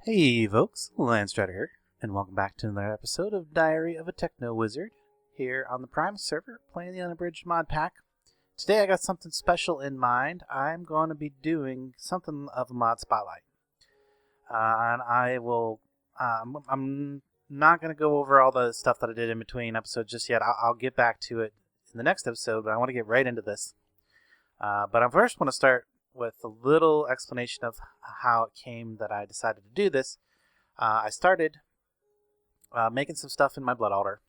Hey folks, Landstryder here, and welcome back to another episode of Diary of a Technowizard here on the Primus server, playing the Unabridged Modpack. Today I got something special in mind. I'm going to be doing something of a mod spotlight. And I will, I'm not going to go over all the stuff that I did in between episodes just yet. I'll get back to it in the next episode, but I want to get right into this. But I first want to start with a little explanation of how it came that I decided to do this. I started making some stuff in my blood altar,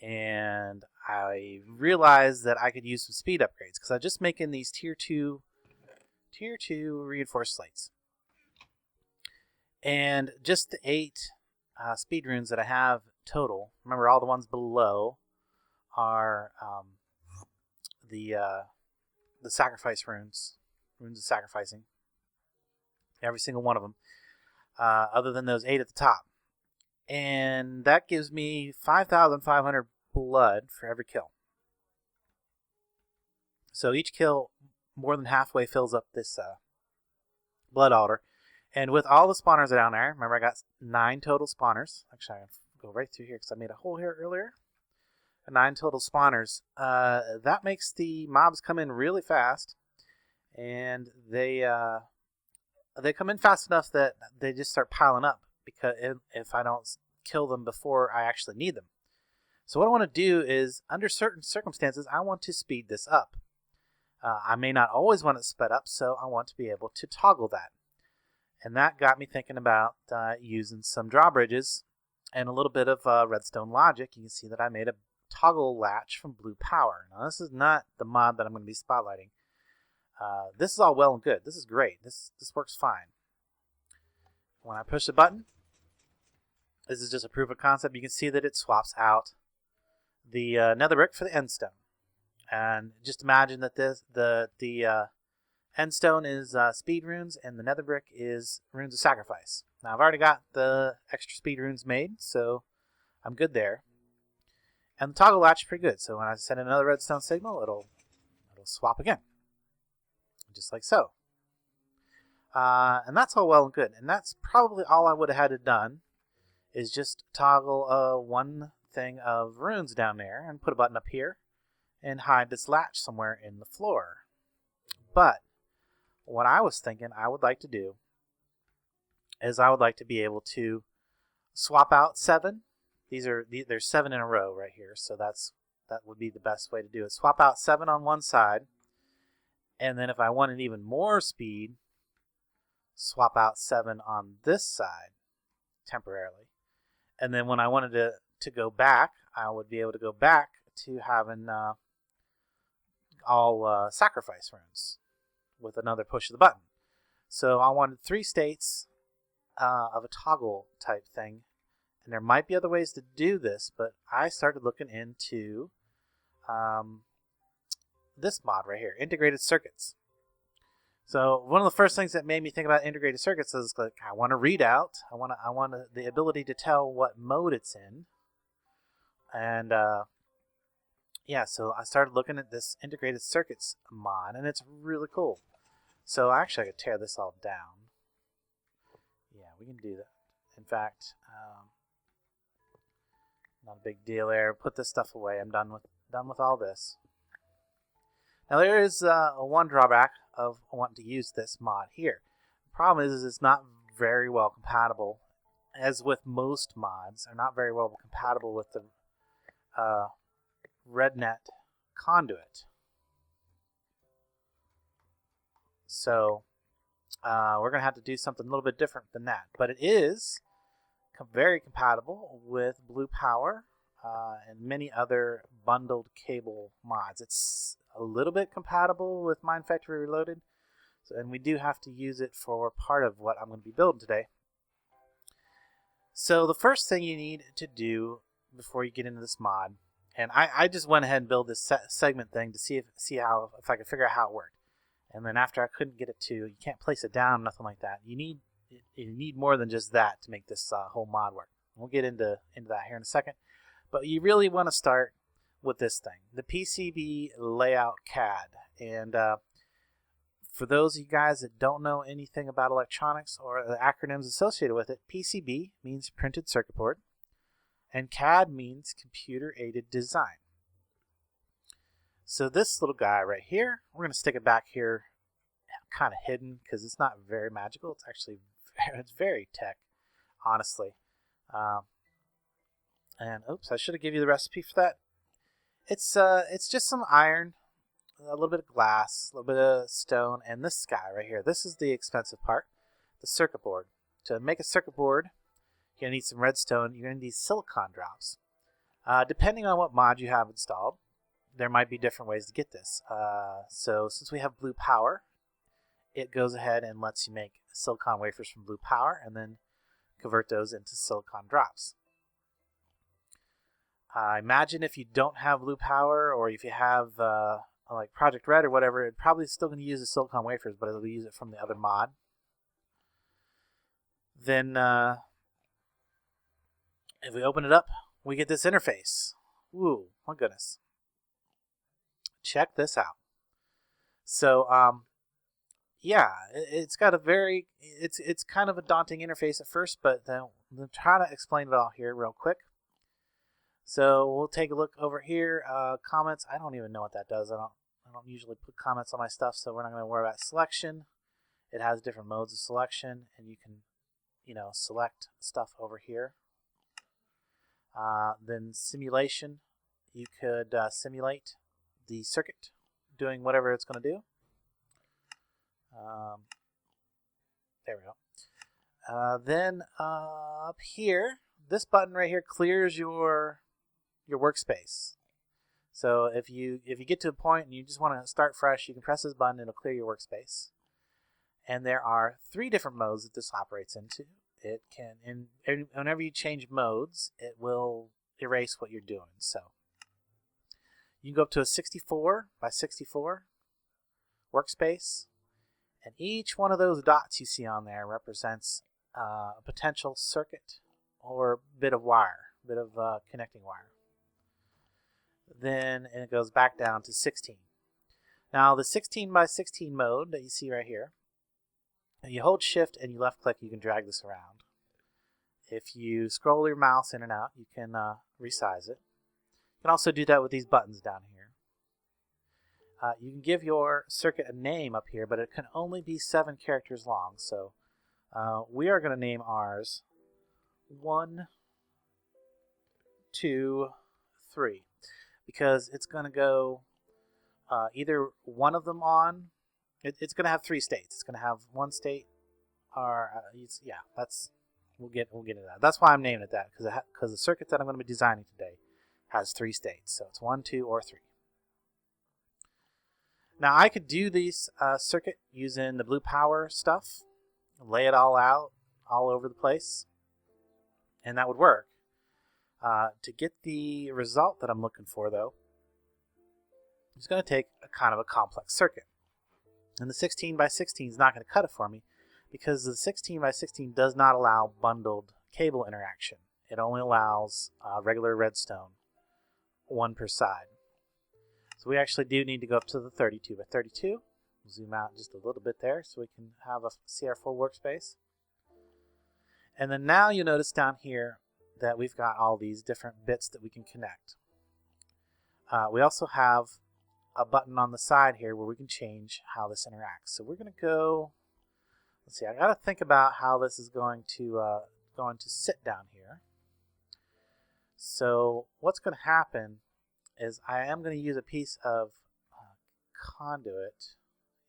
and I realized that I could use some speed upgrades because I'm just making these tier 2 reinforced slates. And just the 8 speed runes that I have total, remember all the ones below are the sacrifice runes of sacrificing, every single one of them, other than those 8 at the top. And that gives me 5,500 blood for every kill. So each kill more than halfway fills up this blood altar. And with all the spawners down there, remember I got 9 total spawners. Actually, I'm going to go right through here because I made a hole here earlier. 9 total spawners. That makes the mobs come in really fast, and they come in fast enough that they just start piling up because if I don't kill them before I actually need them. So what I want to do is, under certain circumstances, I want to speed this up. I may not always want it sped up, so I want to be able to toggle that. And that got me thinking about using some drawbridges and a little bit of redstone logic. You can see that I made a toggle latch from Blue Power. Now this is not the mod that I'm going to be spotlighting. This is all well and good. This is great. This works fine. When I push the button, this is just a proof of concept. You can see that it swaps out the nether brick for the end stone. And just imagine that the end stone is speed runes and the nether brick is runes of sacrifice. Now I've already got the extra speed runes made, so I'm good there. And the toggle latch is pretty good, so when I send another redstone signal, it'll swap again, just like so. And that's all well and good. And that's probably all I would have had it done, is just toggle one thing of runes down there and put a button up here and hide this latch somewhere in the floor. But what I was thinking I would like to do is I would like to be able to swap out 7. There's 7 in a row right here, so that would be the best way to do it. Swap out 7 on one side, and then if I wanted even more speed, swap out 7 on this side temporarily. And then when I wanted to go back, I would be able to go back to having all sacrifice runes with another push of the button. So I wanted 3 states of a toggle type thing. And there might be other ways to do this, but I started looking into this mod right here, integrated circuits. So one of the first things that made me think about integrated circuits is like I want a readout. I want the ability to tell what mode it's in. And yeah, so I started looking at this integrated circuits mod, and it's really cool. So actually I could tear this all down. Yeah, we can do that. In fact, not a big deal there. Put this stuff away. I'm done with all this. Now there is one drawback of wanting to use this mod here. The problem is it's not very well compatible, as with most mods, are not very well compatible with the RedNet conduit. So we're going to have to do something a little bit different than that. But it is very compatible with Blue Power and many other bundled cable mods. It's a little bit compatible with Mine Factory Reloaded, and we do have to use it for part of what I'm going to be building today. So the first thing you need to do before you get into this mod, and I just went ahead and built this segment thing to see if I could figure out how it worked. And then after I couldn't get it to, you can't place it down, nothing like that. You need more than just that to make this whole mod work. We'll get into that here in a second. But you really want to start with this thing, the PCB layout CAD. And For those of you guys that don't know anything about electronics or the acronyms associated with it, PCB means printed circuit board, and CAD means computer aided design. So this little guy right here, we're going to stick it back here kind of hidden because it's not very magical. It's actually it's very tech, honestly. And oops, I should have given you the recipe for that. It's just some iron, a little bit of glass, a little bit of stone, and this guy right here. This is the expensive part, the circuit board. To make a circuit board, you're going to need some redstone. You're going to need silicon drops. Depending on what mod you have installed, there might be different ways to get this. So since we have blue power, it goes ahead and lets you make silicon wafers from blue power and then convert those into silicon drops. Imagine if you don't have blue power, or if you have like Project Red or whatever, it's probably still going to use the silicon wafers, but it'll use it from the other mod. Then if we open it up, we get this interface. Woo, my goodness. Check this out. So yeah, it's got a very, it's kind of a daunting interface at first, but then we'll try to explain it all here real quick. So we'll take a look over here. Comments, I don't even know what that does. I don't usually put comments on my stuff, so we're not going to worry about selection. It has different modes of selection, and you can, select stuff over here. Then simulation, you could simulate the circuit doing whatever it's going to do. There we go. Then up here, this button right here clears your workspace. So if you get to a point and you just want to start fresh, you can press this button. It'll clear your workspace. And there are 3 different modes that this operates into. It can, whenever you change modes, it will erase what you're doing. So you can go up to a 64 by 64 workspace, and each one of those dots you see on there represents a potential circuit or bit of wire, bit of connecting wire. Then it goes back down to 16. Now the 16 by 16 mode that you see right here, you hold shift and you left click, you can drag this around. If you scroll your mouse in and out, you can resize it. You can also do that with these buttons down here. You can give your circuit a name up here, but it can only be 7 characters long. So we are going to name ours 1, 2, 3, because it's going to go either one of them on. It's going to have 3 states. It's going to have one state, or yeah, we'll get into that. That's why I'm naming it that, because the circuit that I'm going to be designing today has 3 states. So it's 1, 2, or 3. Now I could do this circuit using the blue power stuff, lay it all out all over the place, and that would work. To get the result that I'm looking for, though, it's going to take a kind of a complex circuit. And the 16 by 16 is not going to cut it for me, because the 16 by 16 does not allow bundled cable interaction. It only allows regular redstone, 1 per side. So we actually do need to go up to the 32 by 32. Zoom out just a little bit there so we can see our full workspace. And then now you'll notice down here that we've got all these different bits that we can connect. We also have a button on the side here where we can change how this interacts. So we're going to go, let's see, I got to think about how this is going to sit down here. So what's going to happen is I am going to use a piece of conduit.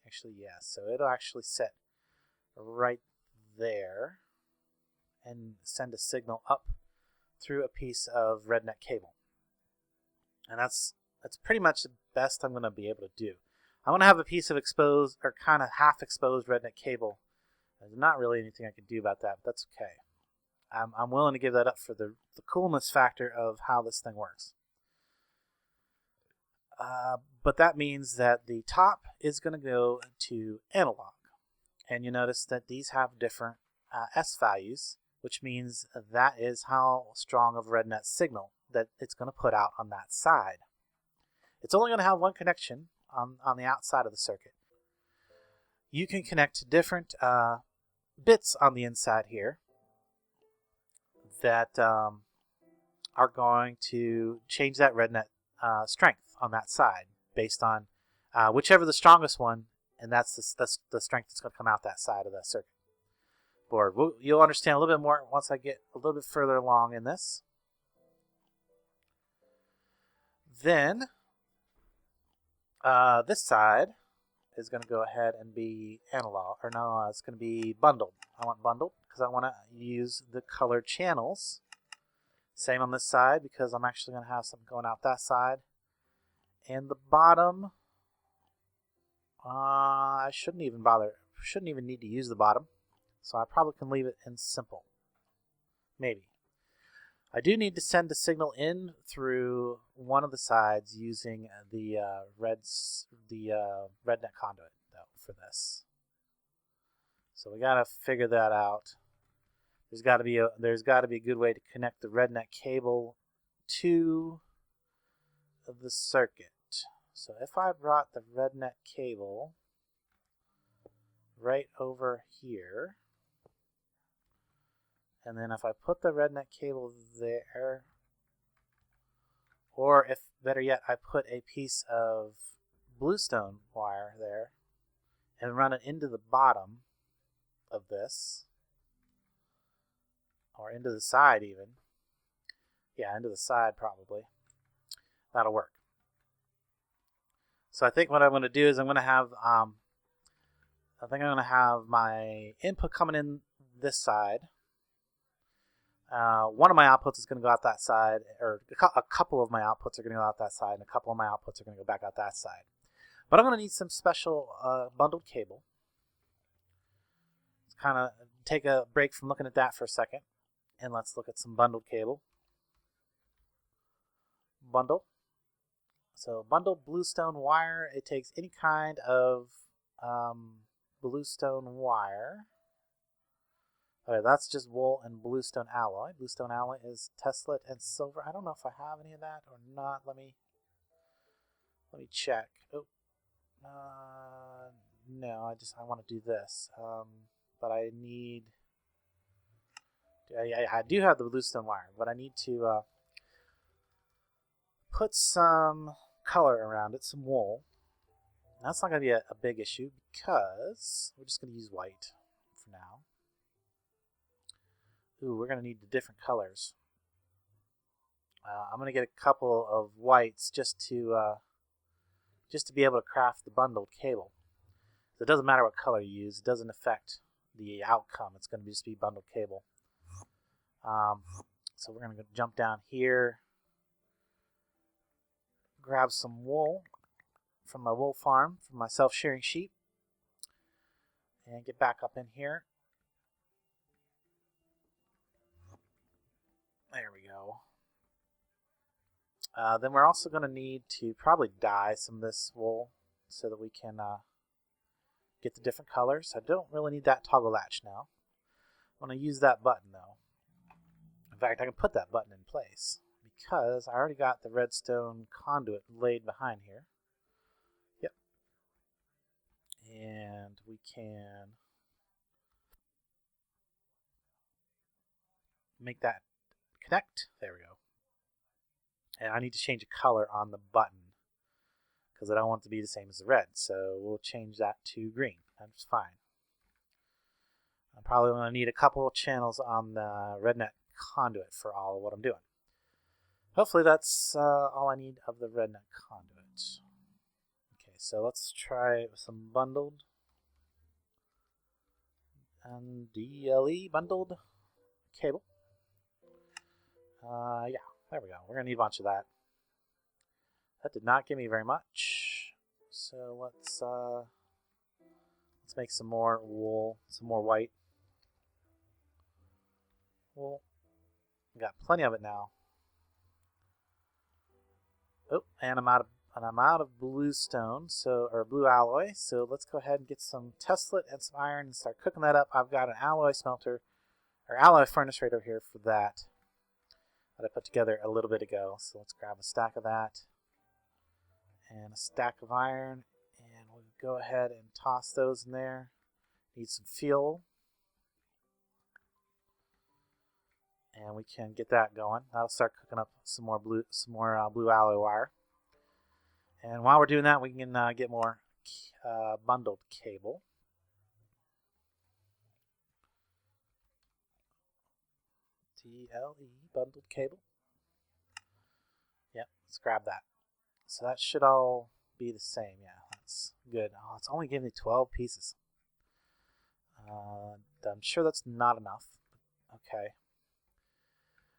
Actually, yes. So it'll actually sit right there and send a signal up through a piece of rednet cable. And that's pretty much the best I'm going to be able to do. I'm going to have a piece of exposed, or kind of half exposed rednet cable. There's not really anything I can do about that, but that's okay. I'm willing to give that up for the coolness factor of how this thing works. But that means that the top is going to go to analog. And you notice that these have different S values, which means that is how strong of a rednet signal that it's going to put out on that side. It's only going to have one connection on the outside of the circuit. you can connect different bits on the inside here that are going to change that red net strength on that side based on whichever the strongest one, and that's the strength that's going to come out that side of the circuit board. You'll understand a little bit more once I get a little bit further along in this. Then this side is going to go ahead and be analog, or no, it's going to be bundled. I want bundled because I want to use the colored channels. Same on this side because I'm actually going to have something going out that side. And the bottom, I shouldn't even need to use the bottom. So I probably can leave it in simple. Maybe. I do need to send a signal in through one of the sides using the RedNet conduit though for this. So we gotta figure that out. There's got to be a good way to connect the RedNet cable to the circuit. So if I brought the RedNet cable right over here, and then if I put the RedNet cable there, or if better yet, I put a piece of bluestone wire there and run it into the bottom of this, or into the side even. Yeah, into the side probably. That'll work. So I think what I'm going to do is I'm going to have my input coming in this side. One of my outputs is going to go out that side, or a couple of my outputs are going to go out that side, and a couple of my outputs are going to go back out that side. But I'm going to need some special bundled cable. Let's kind of take a break from looking at that for a second, and let's look at some bundled cable. Bundle. So bundled bluestone wire, it takes any kind of bluestone wire. Okay, that's just wool and bluestone alloy. Bluestone alloy is tessellate and silver. I don't know if I have any of that or not. Let me check. Oh, no, I want to do this. But I need. I do have the bluestone wire, but I need to put some color around it, some wool. That's not going to be a big issue because we're just going to use white for now. Ooh, we're going to need the different colors. I'm going to get a couple of whites just to be able to craft the bundled cable. So it doesn't matter what color you use; it doesn't affect the outcome. It's going to just be bundled cable. So we're going to jump down here, grab some wool from my wool farm, from my self-shearing sheep, and get back up in here. There we go. Then we're also going to need to probably dye some of this wool so that we can get the different colors. I don't really need that toggle latch now. I want to use that button though. In fact, I can put that button in place because I already got the redstone conduit laid behind here. Yep. And we can make that connect. There we go. And I need to change the color on the button because I don't want it to be the same as the red. So we'll change that to green. That's fine. I'm probably going to need a couple of channels on the RedNet conduit for all of what I'm doing. Hopefully that's all I need of the RedNet conduit. Okay, so let's try some bundled and DLE bundled cable. Yeah, there we go. We're going to need a bunch of that. That did not give me very much. So let's make some more wool, some more white wool. We got plenty of it now. Oh, and I'm out of bluestone, or blue alloy. So let's go ahead and get some tessellate and some iron and start cooking that up. I've got an alloy smelter, or alloy furnace right over here for that I put together a little bit ago. So let's grab a stack of that and a stack of iron, and we'll go ahead and toss those in there. Need some fuel. And we can get that going. That'll start cooking up some more blue alloy wire. And while we're doing that, we can get more bundled cable. TLE bundled cable. Yep, let's grab that. So that should all be the same. Yeah, that's good. Oh, it's only giving me 12 pieces. I'm sure that's not enough. Okay.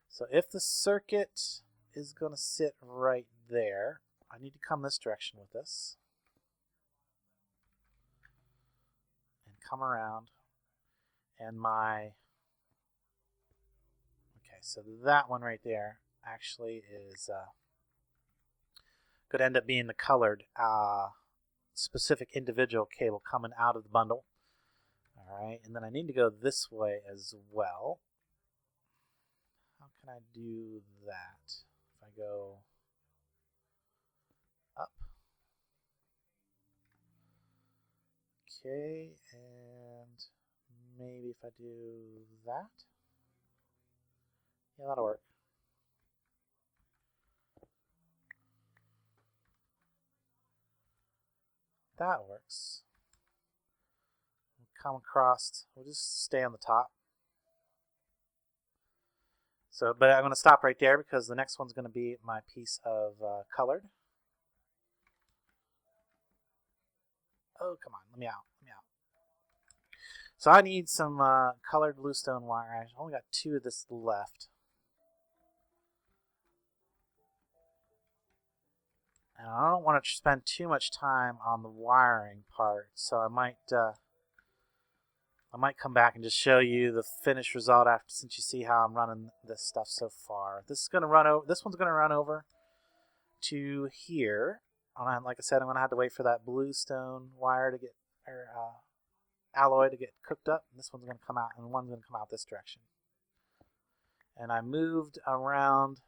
So if the circuit is going to sit right there, I need to come this direction with this. And come around. And my... Okay, so that one right there actually is could end up being the colored specific individual cable coming out of the bundle. Alright, and then I need to go this way as well. How can I do that? If I go up. Okay, and maybe if I do that. Yeah, that'll work. That works. We'll come across, we'll just stay on the top. So, but I'm going to stop right there because the next one's going to be my piece of colored. Oh, come on, let me out, let me out. So I need some colored bluestone wire. I only got 2 of this left. And I don't want to spend too much time on the wiring part, so I might come back and just show you the finished result after, since you see how I'm running this stuff so far. This is going to run over. This one's going to run over to here. And like I said, I'm going to have to wait for that bluestone wire to get, or alloy to get cooked up. And this one's going to come out, and one's going to come out this direction. And I moved around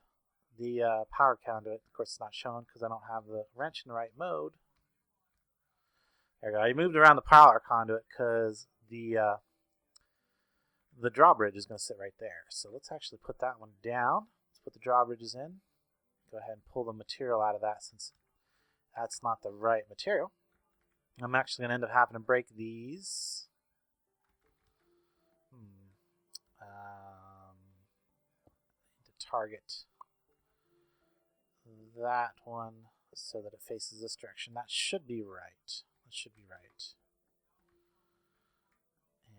the power conduit. Of course, it's not shown because I don't have the wrench in the right mode. There we go. I moved around the power conduit because the drawbridge is going to sit right there. So let's actually put that one down. Let's put the drawbridges in. Go ahead and pull the material out of that since that's not the right material. I'm actually going to end up having to break these. To target that one so that it faces this direction. That should be right. That should be right.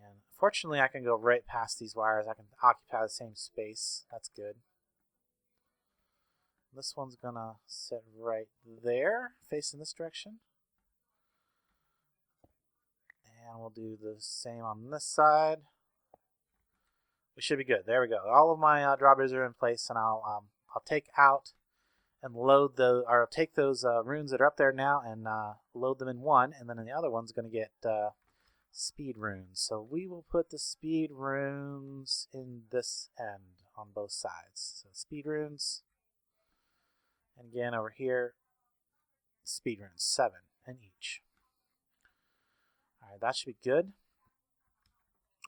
And fortunately, I can go right past these wires. I can occupy the same space. That's good. This one's going to sit right there, facing this direction. And we'll do the same on this side. We should be good. There we go. All of my drawbridges are in place, and I'll take out and load the, or take those runes that are up there now and load them in one, and then the other one's going to get speed runes. So we will put the speed runes in this end on both sides. So speed runes, and again over here, speed runes, 7 in each. All right, that should be good.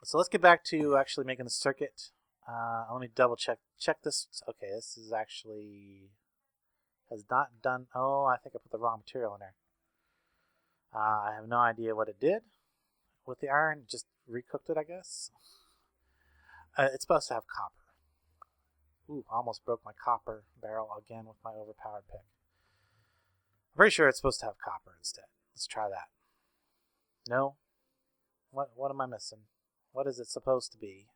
So let's get back to actually making the circuit. Let me double check this. Okay, this is actually has not done. Oh, I think I put the wrong material in there. I have no idea what it did with the iron. Just recooked it, I guess. It's supposed to have copper. Ooh, I almost broke my copper barrel again with my overpowered pick. I'm pretty sure it's supposed to have copper instead. Let's try that. No? What am I missing? What is it supposed to be?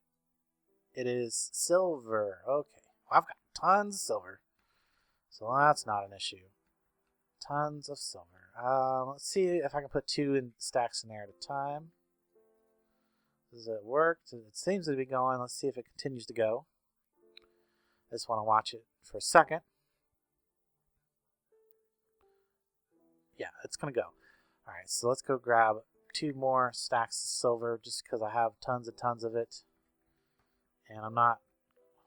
It is silver. Okay. Well, I've got tons of silver. So that's not an issue. Tons of silver. Let's see if I can put 2 stacks in there at a time. Does it work? It seems to be going. Let's see if it continues to go. I just want to watch it for a second. Yeah, it's going to go. Alright, so let's go grab 2 more stacks of silver just because I have tons and tons of it. And I'm not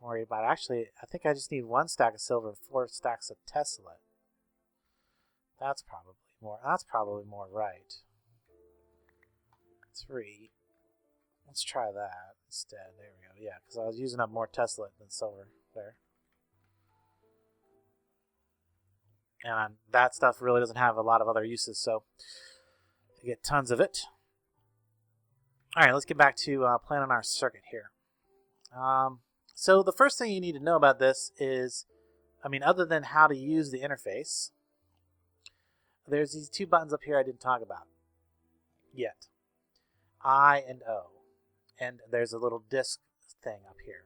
worried about it. Actually, I think I just need 1 stack of silver and 4 stacks of tessellate. That's probably more right. 3. Let's try that instead. There we go. Yeah, because I was using up more Tesla than silver there. And that stuff really doesn't have a lot of other uses, so you get tons of it. All right, let's get back to planning our circuit here. So the first thing you need to know about this is, other than how to use the interface, there's these 2 buttons up here I didn't talk about yet. I and O. And there's a little disk thing up here.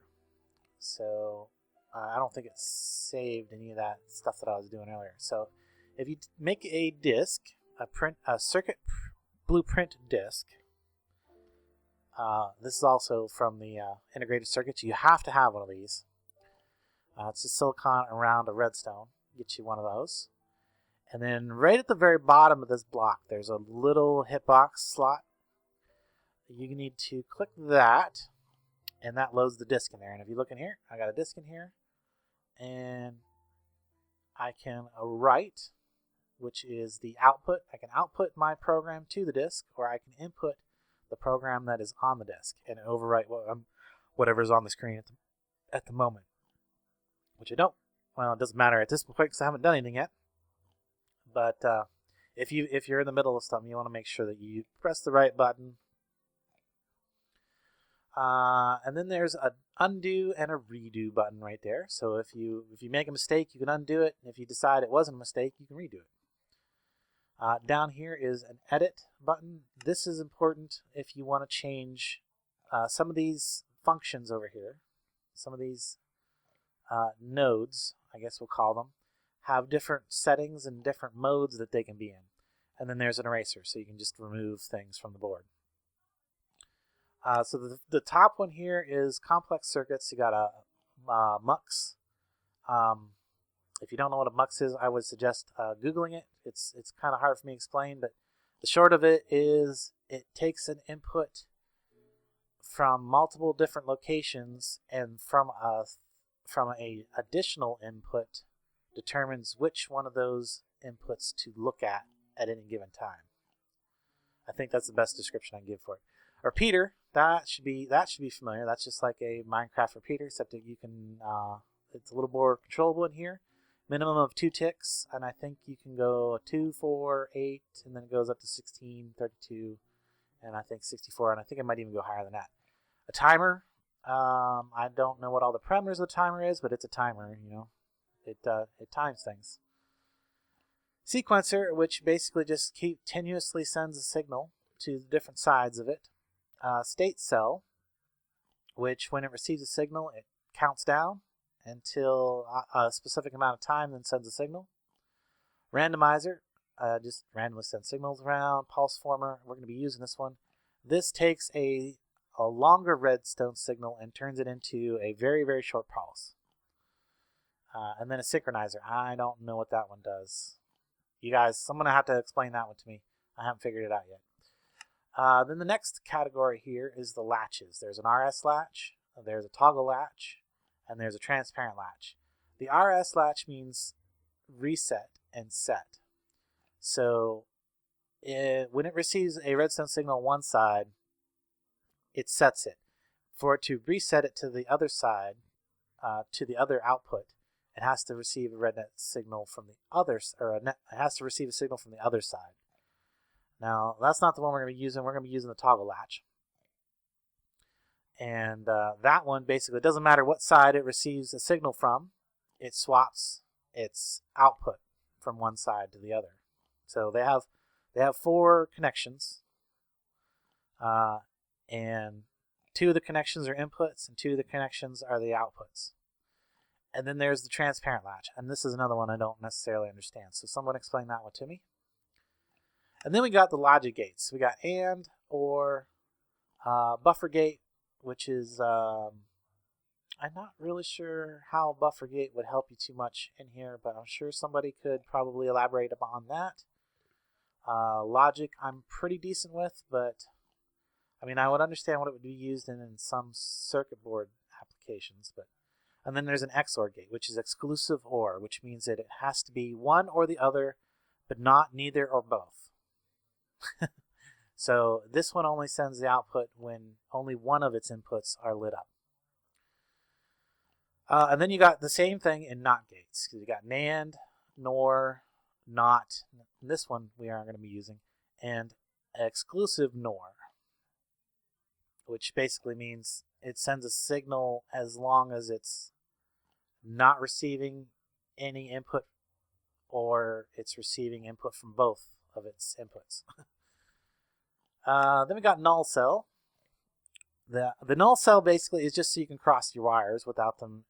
So I don't think it's saved any of that stuff that I was doing earlier. So if you make a disk, a circuit blueprint disk, this is also from the integrated circuits. You have to have one of these. It's a silicon around a redstone. Get you one of those. And then right at the very bottom of this block, there's a little hitbox slot. You need to click that, and that loads the disk in there. And if you look in here, I got a disk in here, and I can write, which is the output. I can output my program to the disk, or I can input the program that is on the disk and overwrite whatever's on the screen at the moment, which I don't. Well, it doesn't matter at this point because I haven't done anything yet. But if you're in the middle of something, you want to make sure that you press the right button. And then there's an undo and a redo button right there. So if you make a mistake, you can undo it. And if you decide it wasn't a mistake, you can redo it. Down here is an edit button. This is important if you want to change some of these functions over here. Some of these nodes, I guess we'll call them, have different settings and different modes that they can be in. And then there's an eraser, so you can just remove things from the board. So the top one here is complex circuits. You got a MUX. If you don't know what a MUX is, I would suggest Googling it. It's kind of hard for me to explain, but the short of it is it takes an input from multiple different locations, and from a additional input determines which one of those inputs to look at any given time. I think that's the best description I can give for it. A repeater, that should be familiar. That's just like a Minecraft repeater, except that you can it's a little more controllable in here. Minimum of 2 ticks, and I think you can go 2, 4, 8, and then it goes up to 16, 32, and I think 64, and I think it might even go higher than that. A timer, I don't know what all the parameters of the timer is, but it's a timer, It times things. Sequencer, which basically just continuously sends a signal to the different sides of it. State cell, which when it receives a signal, it counts down until a specific amount of time, then sends a signal. Randomizer, just randomly sends signals around. Pulse former, we're going to be using this one. This takes a longer redstone signal and turns it into a very, very short pulse. And then a synchronizer. I don't know what that one does. You guys, someone will have to explain that one to me. I haven't figured it out yet. Then the next category here is the latches. There's an RS latch, there's a toggle latch, and there's a transparent latch. The RS latch means reset and set. So when it receives a redstone signal on one side, it sets it. For it to reset it to the other side, to the other output, it has to receive a red net signal from the other, it has to receive a signal from the other side. Now, that's not the one we're going to be using. We're going to be using the toggle latch. And that one, basically, it doesn't matter what side it receives a signal from. It swaps its output from one side to the other. So they have 4 connections. And 2 of the connections are inputs, and 2 of the connections are the outputs. And then there's the transparent latch. And this is another one I don't necessarily understand. So someone explain that one to me. And then we got the logic gates. We got AND, or buffer gate, which is, I'm not really sure how buffer gate would help you too much in here, but I'm sure somebody could probably elaborate upon that. Logic I'm pretty decent with, but I would understand what it would be used in some circuit board applications. And then there's an XOR gate, which is exclusive OR, which means that it has to be one or the other, but not neither or both. So this one only sends the output when only one of its inputs are lit up. And then you got the same thing in NOT gates. You got NAND, NOR, NOT. This one we aren't going to be using, and exclusive NOR, which basically means it sends a signal as long as it's not receiving any input or it's receiving input from both of its inputs. Then we got null cell. The null cell basically is just so you can cross your wires without them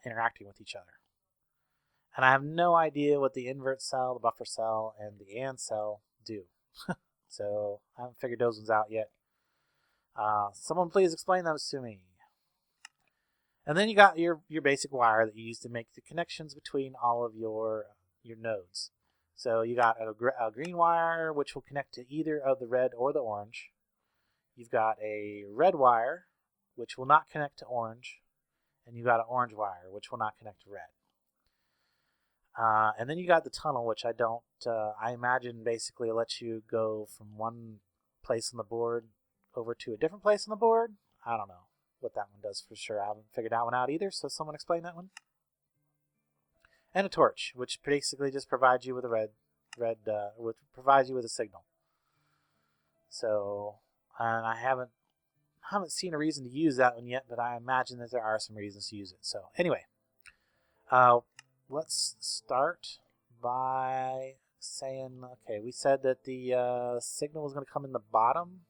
interacting with each other. And I have no idea what the invert cell, the buffer cell, and the AND cell do. So I haven't figured those ones out yet. Someone please explain those to me. And then you got your basic wire that you use to make the connections between all of your nodes. So you got a green wire, which will connect to either of the red or the orange. You've got a red wire, which will not connect to orange. And you've got an orange wire, which will not connect to red. And then you got the tunnel, which I imagine basically lets you go from one place on the board over to a different place on the board. I don't know what that one does for sure. I haven't figured that one out either, so someone explain that one. And a torch, which basically just provides you with provides you with a signal. So, and I haven't seen a reason to use that one yet, but I imagine that there are some reasons to use it. So anyway, let's start by saying, okay, we said that the signal was going to come in the bottom.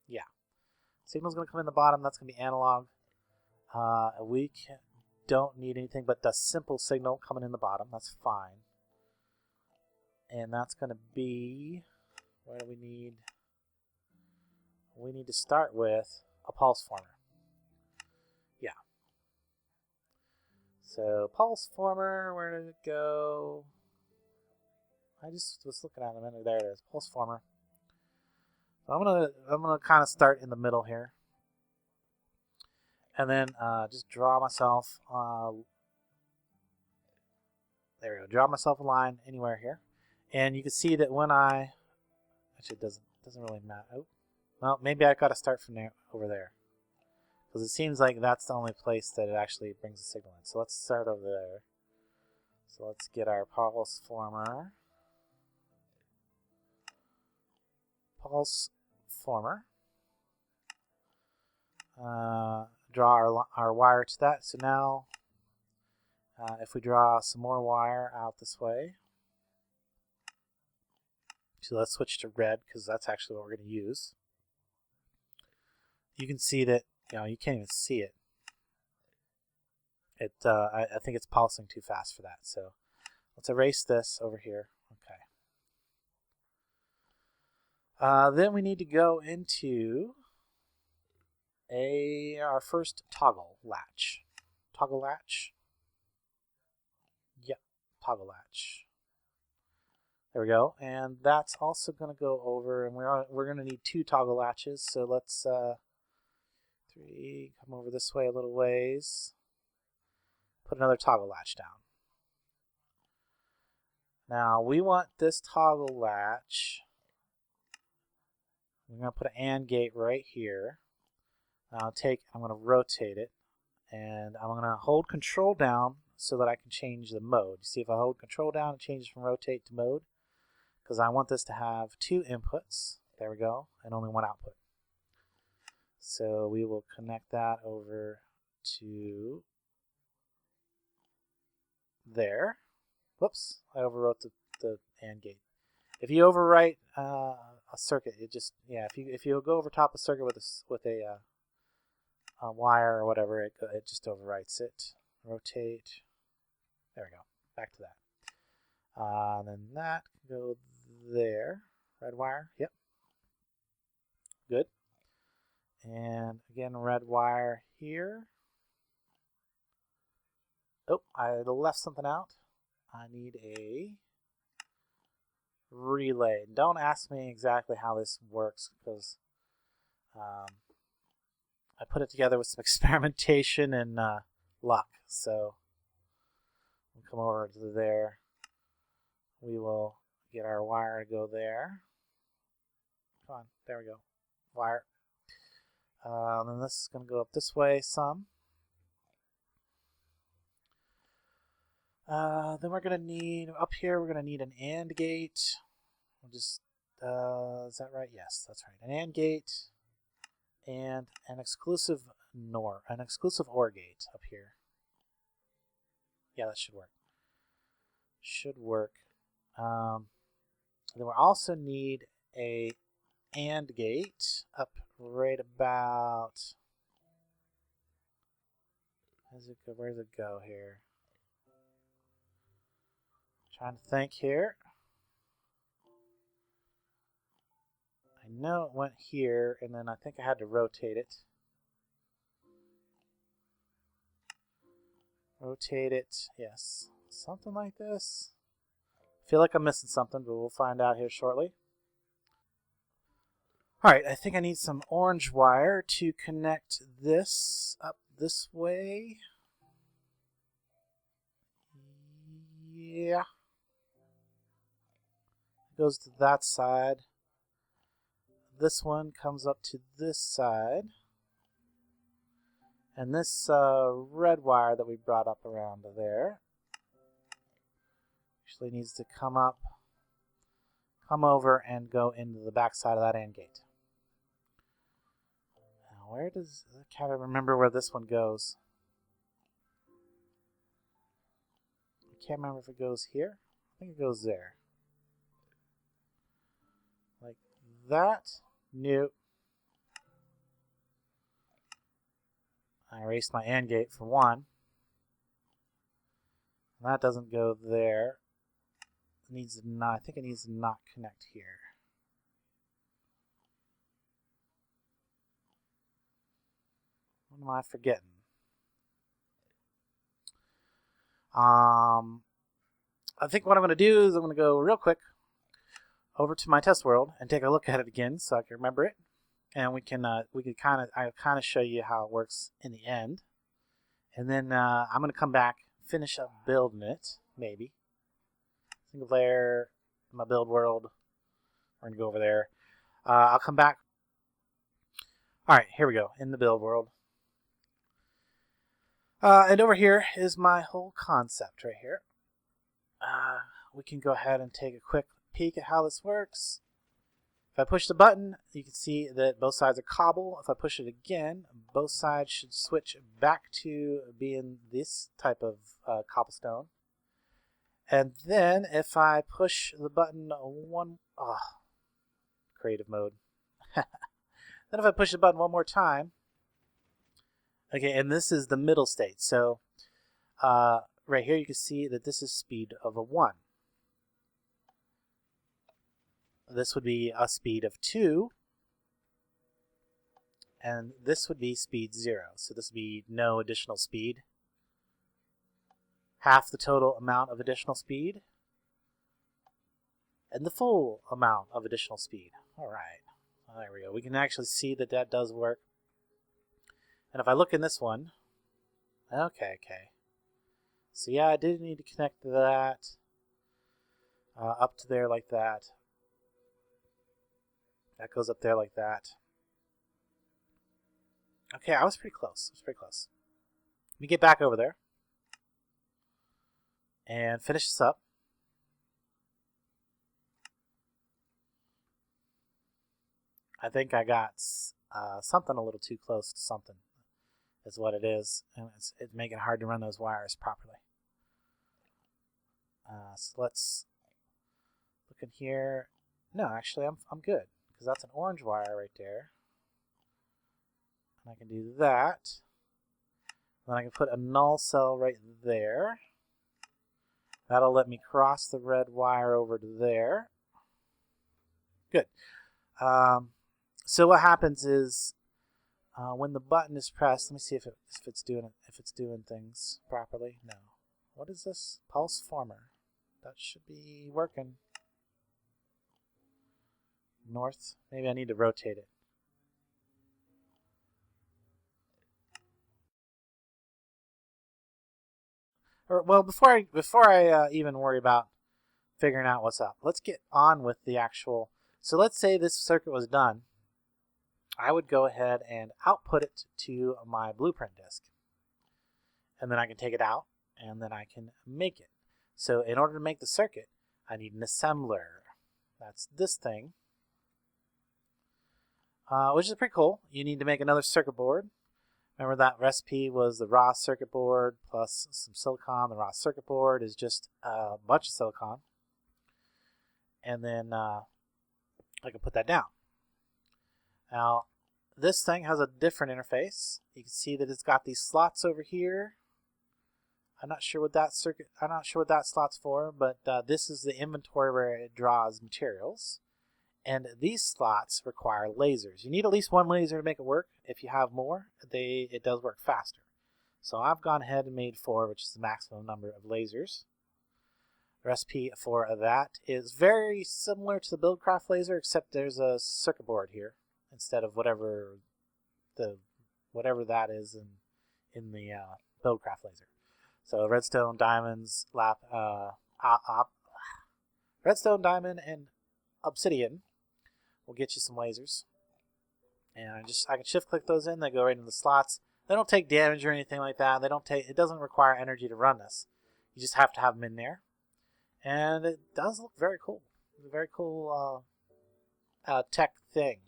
Yeah, signal's going to come in the bottom. That's going to be analog. We don't need anything but the simple signal coming in the bottom. That's fine. And that's going to be, what do we need? We need to start with a pulse former. Yeah. So pulse former, where did it go? I just was looking at it a minute. There it is, pulse former. So I'm gonna kind of start in the middle here, and then just draw myself. There we go. Draw myself a line anywhere here, and you can see that when actually it doesn't really matter. Oh, well, maybe I got to start from there over there, because it seems like that's the only place that it actually brings the signal in. So let's start over there. So let's get our pulse former. Draw our wire to that. So now if we draw some more wire out this way, so let's switch to red because that's actually what we're going to use. You can see that, you can't even see it. I think it's pulsing too fast for that. So let's erase this over here. Okay. Then we need to go into our first toggle latch. Toggle latch. Yep, toggle latch. There we go. And that's also going to go over, and we're going to need 2 toggle latches. So let's 3, come over this way a little ways. Put another toggle latch down. Now we want this toggle latch. We're going to put an AND gate right here. I'm going to rotate it, and I'm going to hold control down so that I can change the mode. You see, if I hold control down, it changes from rotate to mode, because I want this to have 2 inputs. There we go, and only 1 output. So we will connect that over to there. Whoops, I overwrote the AND gate. If you overwrite a circuit, it just, if you go over top of a circuit with a wire or whatever, it just overwrites it. Rotate. There we go. Back to that. And then that can go there. Red wire. Yep. Good. And again, red wire here. Oh, I left something out. I need a relay. Don't ask me exactly how this works, because I put it together with some experimentation and luck. So we'll come over to there. We will get our wire to go there. Come on. There we go. Wire. Then this is going to go up this way some. Then we're going to need, up here, we're going to need an AND gate. We'll just, is that right? Yes, that's right. An AND gate and an exclusive OR gate up here. Yeah, that should work. Should work. Then we'll also need a AND gate up right about, where does it go here? Trying to think here. I know it went here, and then I think I had to rotate it. Rotate it, yes. Something like this. I feel like I'm missing something, but we'll find out here shortly. Alright, I think I need some orange wire to connect this up this way. Yeah. It goes to that side. This one comes up to this side. And this red wire that we brought up around there actually needs to come over and go into the back side of that AND gate. Now, where does, I can't remember where this one goes. I can't remember if it goes here. I think it goes there. Like that. Nope. I erased my AND gate for one. That doesn't go there. It needs to not, I think it needs to not connect here. What am I forgetting? I think what I'm going to do is I'm going to go real quick over to my test world and take a look at it again so I can remember it. And we can I'll kind of show you how it works in the end. And then I'm going to come back, finish up building it, maybe. Single layer, my build world. We're going to go over there. I'll come back. Alright, here we go, in the build world. And over here is my whole concept right here. We can go ahead and take a quick peek at how this works. If I push the button, you can see that both sides are cobble. If I push it again, both sides should switch back to being this type of cobblestone. And then if I push the button creative mode. Then if I push the button one more time, okay, and this is the middle state. So right here you can see that this is speed of a 1. This would be a speed of 2. And this would be speed 0. So this would be no additional speed. Half the total amount of additional speed. And the full amount of additional speed. Alright. There we go. We can actually see that that does work. And if I look in this one, okay. So yeah, I did need to connect that up to there like that. That goes up there like that. Okay, I was pretty close. Let me get back over there and finish this up. I think I got something a little too close to something is what it is, and it's making it hard to run those wires properly. So let's look in here. No, actually I'm good, because that's an orange wire right there. And I can do that. Then I can put a null cell right there. That'll let me cross the red wire over to there. Good. So what happens is when the button is pressed, let me see if it's doing things properly. No. What is this? Pulse former. That should be working. North. Maybe I need to rotate it. Well, before I even worry about figuring out what's up, let's get on with the actual So let's say this circuit was done. I would go ahead and output it to my blueprint disk. And then I can take it out, and then I can make it. So in order to make the circuit, I need an assembler. That's this thing, which is pretty cool. You need to make another circuit board. Remember that recipe was the raw circuit board plus some silicon. The raw circuit board is just a bunch of silicon. And then I can put that down. Now, this thing has a different interface. You can see that it's got these slots over here. I'm not sure what that slot's for, but this is the inventory where it draws materials. And these slots require lasers. You need at least one laser to make it work. If you have more, it does work faster. So I've gone ahead and made 4, which is the maximum number of lasers. The recipe for that is very similar to the Buildcraft laser, except there's a circuit board here instead of whatever that is in the Buildcraft laser. So redstone, diamonds, redstone, diamond, and obsidian will get you some lasers. And I can shift click those in. They go right into the slots. They don't take damage or anything like that. It doesn't require energy to run this. You just have to have them in there. And it does look very cool. It's a very cool tech thing.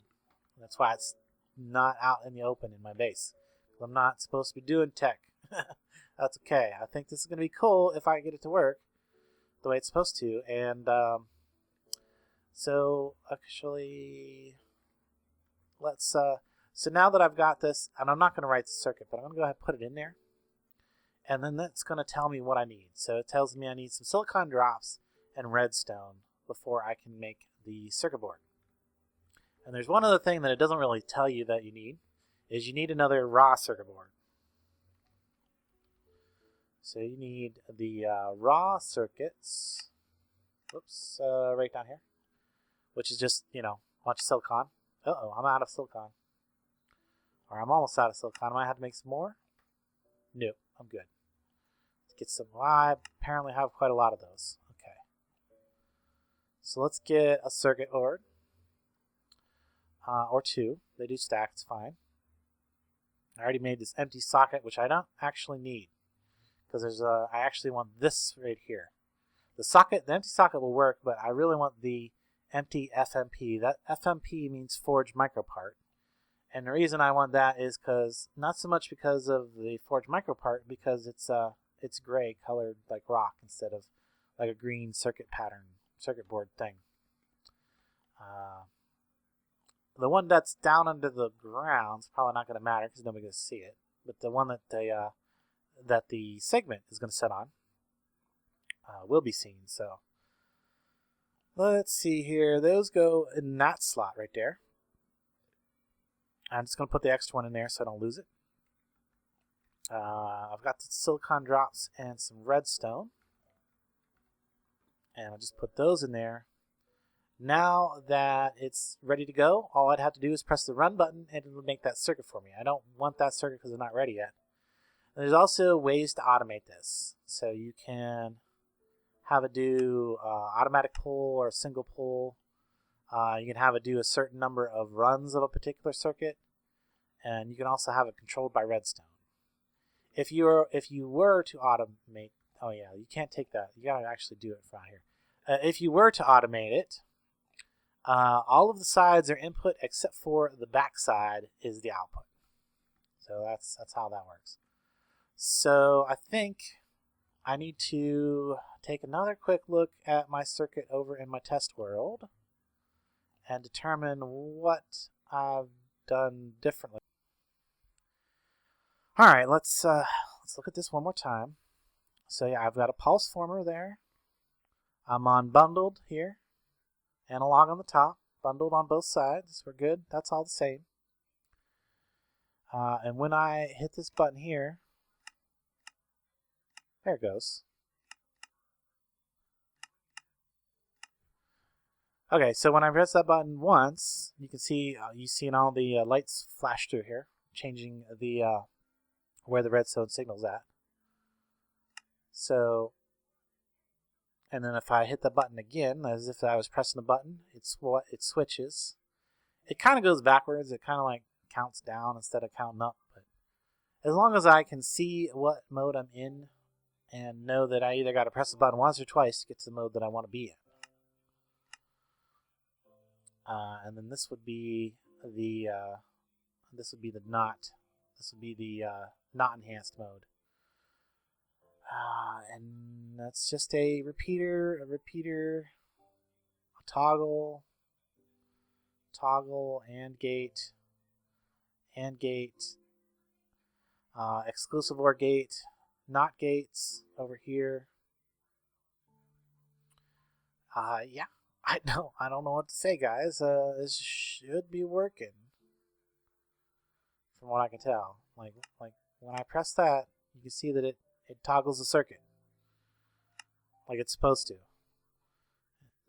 That's why it's not out in the open in my base. I'm not supposed to be doing tech. That's okay. I think this is going to be cool if I get it to work the way it's supposed to. And so actually, let's so now that I've got this, and I'm not going to write the circuit, but I'm going to go ahead and put it in there. And then that's going to tell me what I need. So it tells me I need some silicon drops and redstone before I can make the circuit board. And there's one other thing that it doesn't really tell you that you need, is you need another raw circuit board. So you need the raw circuits, right down here, which is just, a bunch of silicon. Uh-oh, I'm out of silicon. Or I'm almost out of silicon. I might have to make some more. No, I'm good. Let's get some. I apparently have quite a lot of those. Okay. So let's get a circuit board. Or 2. They do stack, it's fine. I already made this empty socket, which I don't actually need. Because I actually want this right here. The empty socket will work, but I really want the empty FMP. That FMP means forged micropart. And the reason I want that is not so much because of the forged micropart, because it's gray colored like rock instead of like a green circuit board thing. The one that's down under the ground is probably not going to matter because nobody's going to see it. But the one that the segment is going to set on will be seen. So let's see here. Those go in that slot right there. I'm just going to put the extra one in there so I don't lose it. I've got the silicon drops and some redstone. And I'll just put those in there. Now that it's ready to go, all I'd have to do is press the run button and it will make that circuit for me. I don't want that circuit because it's not ready yet. And there's also ways to automate this. So you can have it do automatic pull or a single pull. You can have it do a certain number of runs of a particular circuit. And you can also have it controlled by redstone. If you were to automate, oh yeah, you can't take that. You gotta actually do it from here. If you were to automate it, all of the sides are input except for the back side is the output. So that's how that works. So I think I need to take another quick look at my circuit over in my test world and determine what I've done differently. All right, let's look at this one more time. So yeah, I've got a pulse former there. I'm on bundled here. Analog on the top, bundled on both sides. We're good. That's all the same. And when I hit this button here, there it goes. Okay, so when I press that button once, you can see all the lights flash through here, changing the where the redstone signal's at. So And then if I hit the button again, as if I was pressing the button, it switches. It kind of goes backwards. It kind of like counts down instead of counting up. But as long as I can see what mode I'm in and know that I either got to press the button once or twice to get to the mode that I want to be in. And then this would be the not enhanced mode. And that's just a repeater, a toggle, and gate, exclusive OR gate, not gates over here. Yeah, I don't know what to say, guys. This should be working, from what I can tell. Like when I press that, you can see that it toggles the circuit like it's supposed to.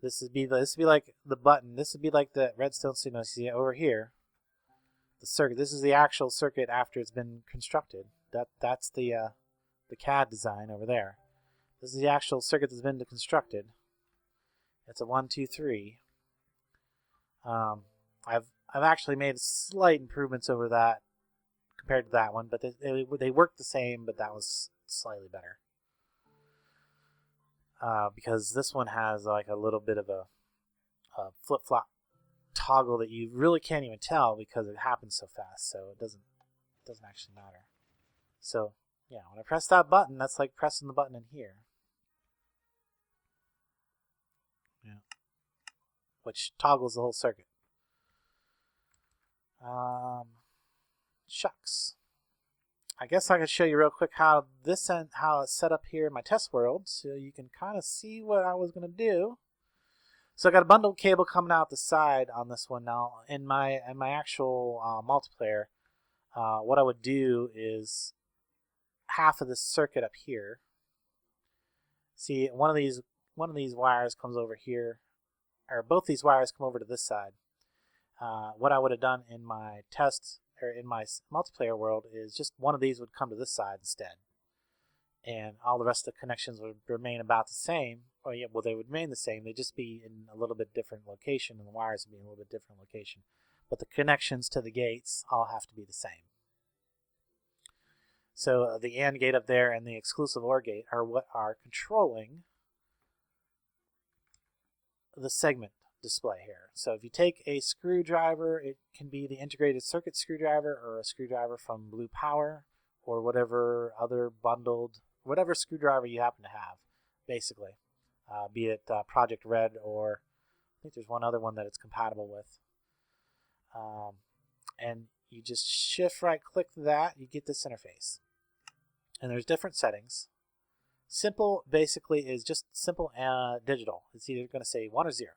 This would be like the button. This would be like the redstone signal. You see over here, the circuit. This is the actual circuit after it's been constructed. That's the CAD design over there. This is the actual circuit that's been constructed. It's a 1, 2, 3. I've actually made slight improvements over that compared to that one, but they work the same, but that was slightly better. Because this one has like a little bit of a flip-flop toggle that you really can't even tell because it happens so fast, so it doesn't actually matter. So yeah, when I press that button, that's like pressing the button in here. Yeah. Which toggles the whole circuit. Shucks. I guess I could show you real quick how it's set up here in my test world, so you can kind of see what I was going to do. So I got a bundled cable coming out the side on this one now. In my actual multiplayer, what I would do is half of this circuit up here. See, one of these wires comes over here, or both these wires come over to this side. What I would have done in my test or in my multiplayer world is just one of these would come to this side instead, and all the rest of the connections would remain about the same. Or yeah, well, they would remain the same. They'd just be in a little bit different location, and the wires would be in a little bit different location. But the connections to the gates all have to be the same. So the AND gate up there and the exclusive OR gate are what are controlling the segment display here. So if you take a screwdriver, it can be the integrated circuit screwdriver or a screwdriver from Blue Power or whatever other bundled, whatever screwdriver you happen to have, basically. Be it Project Red, or I think there's one other one that it's compatible with. And you just shift right click that, you get this interface. And there's different settings. Simple basically is just simple digital. It's either going to say 1 or 0.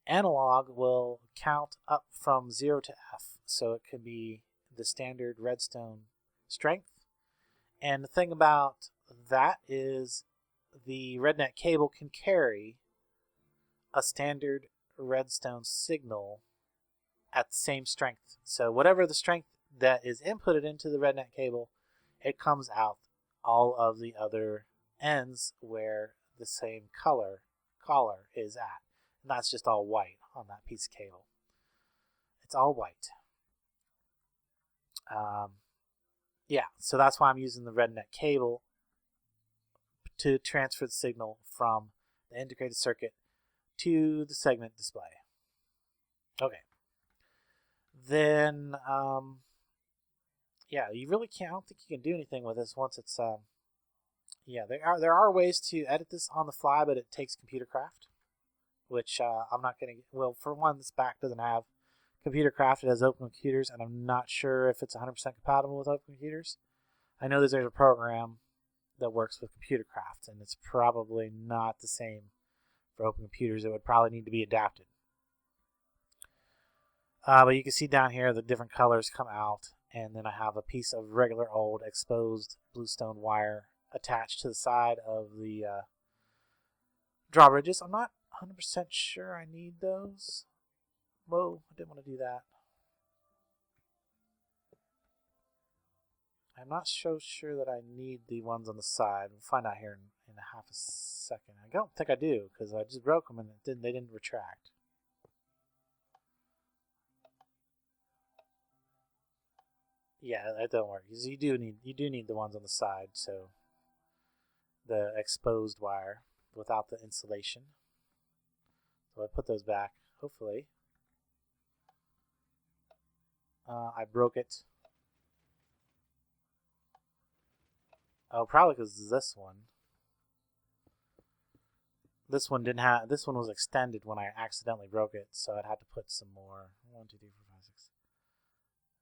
Analog will count up from 0 to F, so it could be the standard redstone strength. And the thing about that is the rednet cable can carry a standard redstone signal at the same strength. So whatever the strength that is inputted into the rednet cable, it comes out all of the other ends where the same collar is at. And that's just all white on that piece of cable. It's all white. Yeah, so that's why I'm using the rednet cable to transfer the signal from the integrated circuit to the segment display. Okay. Then, yeah, you really can't. I don't think you can do anything with this once it's. Yeah, there are ways to edit this on the fly, but it takes computer craft, which I'm not going to. Well, for one, this back doesn't have computer craft. It has open computers, and I'm not sure if it's 100% compatible with open computers. I know there's a program that works with computer craft, and it's probably not the same for open computers. It would probably need to be adapted. But you can see down here the different colors come out, and then I have a piece of regular old exposed bluestone wire attached to the side of the drawbridges. I'm not 100% sure I need those. Whoa, I didn't want to do that. I'm not so sure that I need the ones on the side. We'll find out here in a half a second. I don't think I do, because I just broke them and they didn't retract. Yeah, that don't work. You do need the ones on the side, so the exposed wire without the insulation. So I put those back, hopefully. I broke it. Oh, probably because this one. This one didn't have. This one was extended when I accidentally broke it, so I'd have to put some more. 1, 2, 3, 4, 5,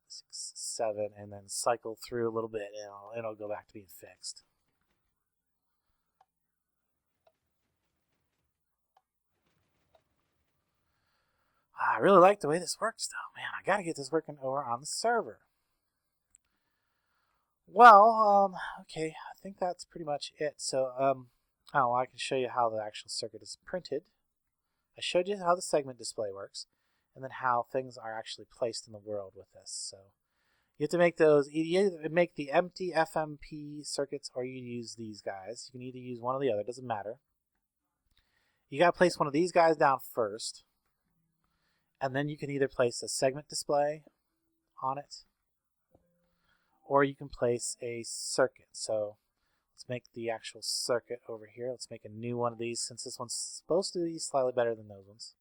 6, 6, 7, and then cycle through a little bit, and it'll go back to being fixed. I really like the way this works, though. Man, I gotta get this working over on the server. Well, okay, I think that's pretty much it. So, oh, I can show you how the actual circuit is printed. I showed you how the segment display works, and then how things are actually placed in the world with this. So, you have to make those. You either make the empty FMP circuits, or you use these guys. You can either use one or the other. It doesn't matter. You gotta place one of these guys down first, and then you can either place a segment display on it, or you can place a circuit. So let's make the actual circuit over here. Let's make a new one of these, since this one's supposed to be slightly better than those ones.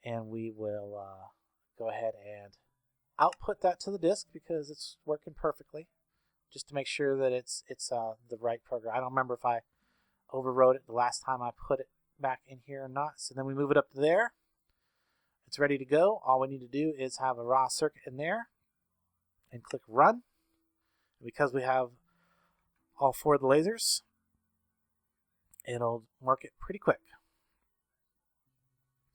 And we will go ahead and output that to the disk, because it's working perfectly, just to make sure that it's the right program. I don't remember if I overwrote it the last time I put it back in here or not. So then we move it up to there. It's ready to go. All we need to do is have a raw circuit in there and click run. Because we have all 4 of the lasers, it'll mark it pretty quick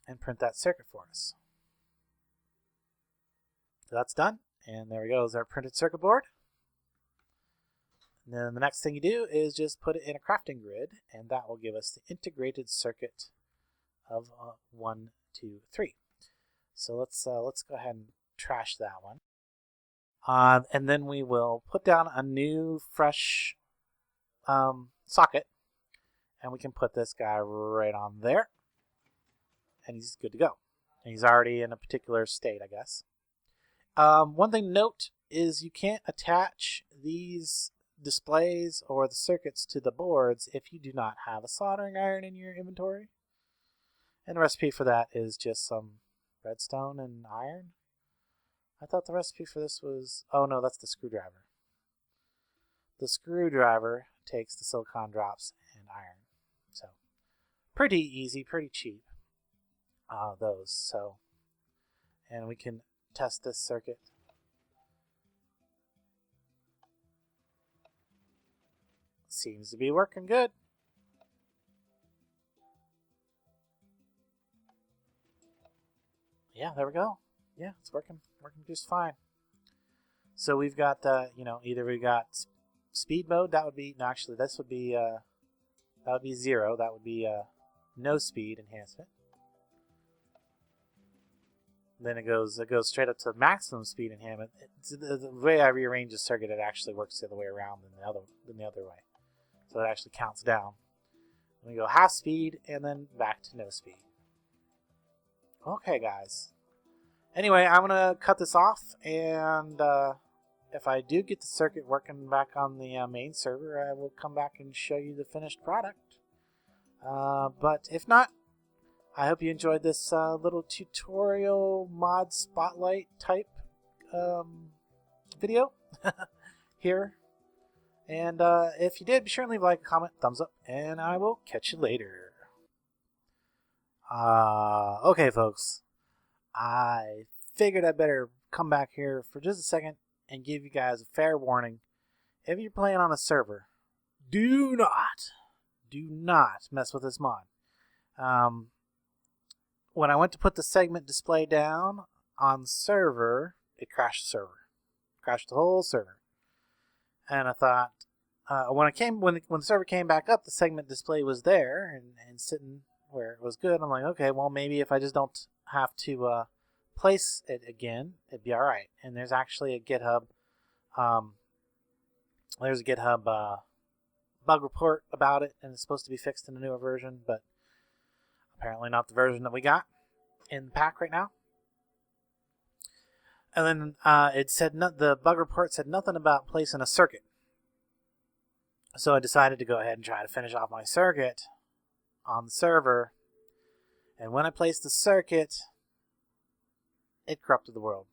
and print that circuit for us. So that's done, and there we go. There's our printed circuit board. And then the next thing you do is just put it in a crafting grid, and that will give us the integrated circuit of 1, 2, 3. So let's go ahead and trash that one. And then we will put down a new, fresh socket, and we can put this guy right on there, and he's good to go. And he's already in a particular state, I guess. One thing to note is you can't attach these displays or the circuits to the boards if you do not have a soldering iron in your inventory. And the recipe for that is just some redstone and iron. I thought the recipe for this was... Oh, no, that's the screwdriver. The screwdriver takes the silicon drops and iron. So, pretty easy, pretty cheap, those. So, and we can test this circuit. Seems to be working good. Yeah, there we go. Yeah, it's working just fine. So we've got, either we got speed mode. That would be, no, actually, this would be, that would be 0. That would be no speed enhancement. Then it goes straight up to maximum speed enhancement. The way I rearrange the circuit, it actually works the other way around than the other way. So it actually counts down. Then we go half speed, and then back to no speed. Okay, guys. Anyway, I'm going to cut this off, and if I do get the circuit working back on the main server, I will come back and show you the finished product. But if not, I hope you enjoyed this little tutorial mod spotlight type video here. And if you did, be sure to leave a like, comment, thumbs up, and I will catch you later. Okay, folks. I figured I better come back here for just a second and give you guys a fair warning. If you're playing on a server, do not mess with this mod. When I went to put the segment display down on server, it crashed the server. Crashed the whole server. And I thought, when the server came back up, the segment display was there and sitting where it was good. I'm like, okay, well, maybe if I just don't have to place it again, it'd be all right. And there's actually a GitHub There's a GitHub bug report about it, and it's supposed to be fixed in a newer version, but apparently not the version that we got in the pack right now. And then it said the bug report said nothing about placing a circuit. So I decided to go ahead and try to finish off my circuit on the server. And when I placed the circuit, it corrupted the world.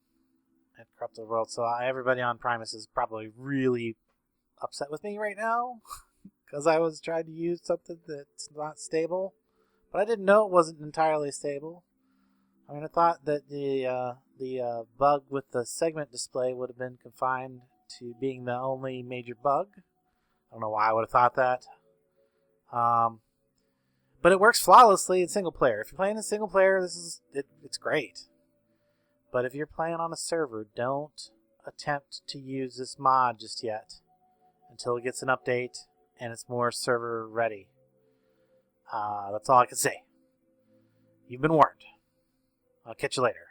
So everybody on Primus is probably really upset with me right now because I was trying to use something that's not stable. But I didn't know it wasn't entirely stable. I mean, I thought that the bug with the segment display would have been confined to being the only major bug. I don't know why I would have thought that. But it works flawlessly in single player. If you're playing in single player, it's great. But if you're playing on a server, don't attempt to use this mod just yet until it gets an update and it's more server ready. That's all I can say. You've been warned. I'll catch you later.